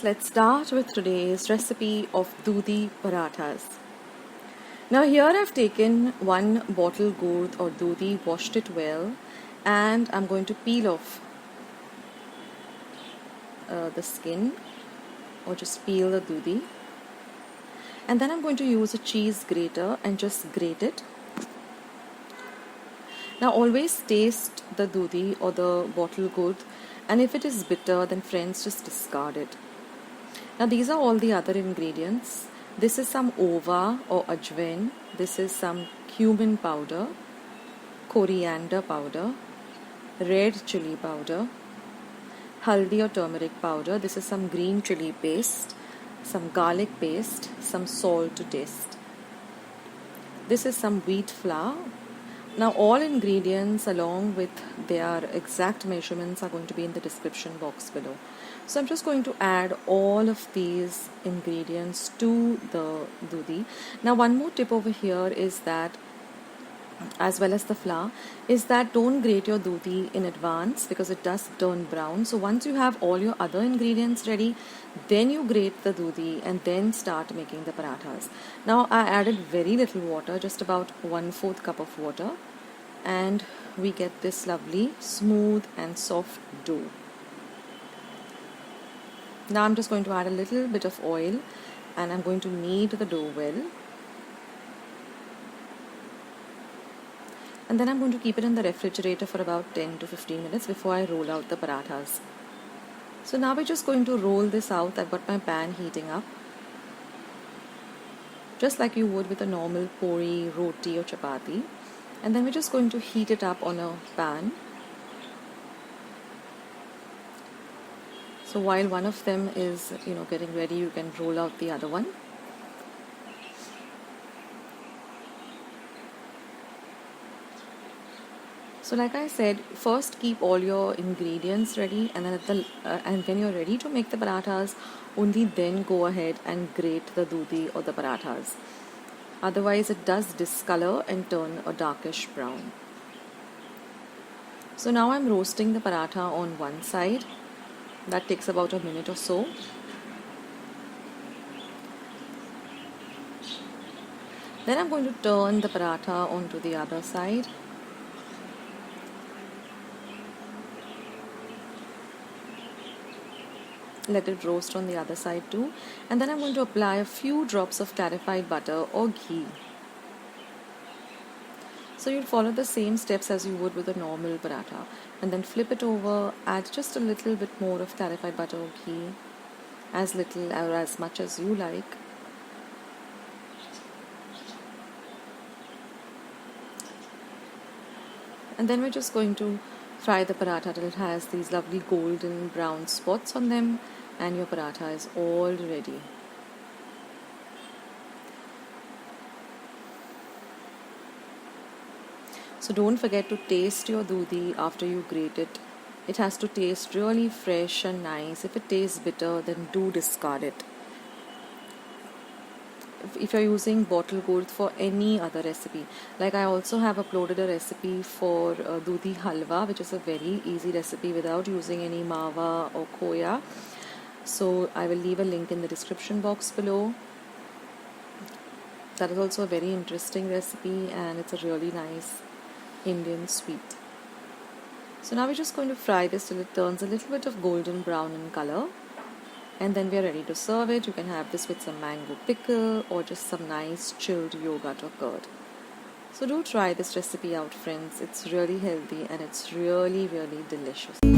Let's start with today's recipe of Dudhi Parathas. Now here I've taken one bottle gourd or dudhi, washed it well, and I'm going to peel off the skin or just peel the dudhi. And then I'm going to use a cheese grater and just grate it. Now always taste the dudhi or the bottle gourd, and if it is bitter, then friends, just discard it. Now these are all the other ingredients. This is some ova or ajwain. This is some cumin powder, coriander powder, red chili powder, haldi or turmeric powder. This is some green chili paste, some garlic paste, some salt to taste. This is some wheat flour. Now all ingredients along with their exact measurements are going to be in the description box below. So I'm just going to add all of these ingredients to the dudhi. Now one more tip over here is that, as well as the flour, is that don't grate your dudhi in advance because it does turn brown. So once you have all your other ingredients ready, then you grate the dudhi and then start making the parathas. Now I added very little water, just about 1/4 cup of water, and we get this lovely smooth and soft dough. Now I'm just going to add a little bit of oil and I'm going to knead the dough well. And then I'm going to keep it in the refrigerator for about 10 to 15 minutes before I roll out the parathas. So now we're just going to roll this out. I've got my pan heating up, just like you would with a normal puri, roti or chapati. And then we're just going to heat it up on a pan. So while one of them is, getting ready, you can roll out the other one. So like I said, first keep all your ingredients ready, and then and when you're ready to make the parathas, only then go ahead and grate the dudhi or the parathas. Otherwise it does discolor and turn a darkish brown. So now I'm roasting the paratha on one side. That takes about a minute or so. Then I'm going to turn the paratha onto the other side. Let it roast on the other side too. And then I'm going to apply a few drops of clarified butter or ghee. So you'll follow the same steps as you would with a normal paratha. And then flip it over, add just a little bit more of clarified butter or ghee, as little or as much as you like. And then we're just going to fry the paratha till it has these lovely golden brown spots on them, and your paratha is all ready. So don't forget to taste your dudhi after you grate it. It has to taste really fresh and nice. If it tastes bitter, then do discard it. If you're using bottle gourd for any other recipe, like I also have uploaded a recipe for Dudhi Halwa, which is a very easy recipe without using any mawa or khoya. So I will leave a link in the description box below. That is also a very interesting recipe, and it's a really nice Indian sweet. So now we're just going to fry this till it turns a little bit of golden brown in color, and then we are ready to serve it. You can have this with some mango pickle or just some nice chilled yogurt or curd. So do try this recipe out, friends. It's really healthy and it's really, really delicious.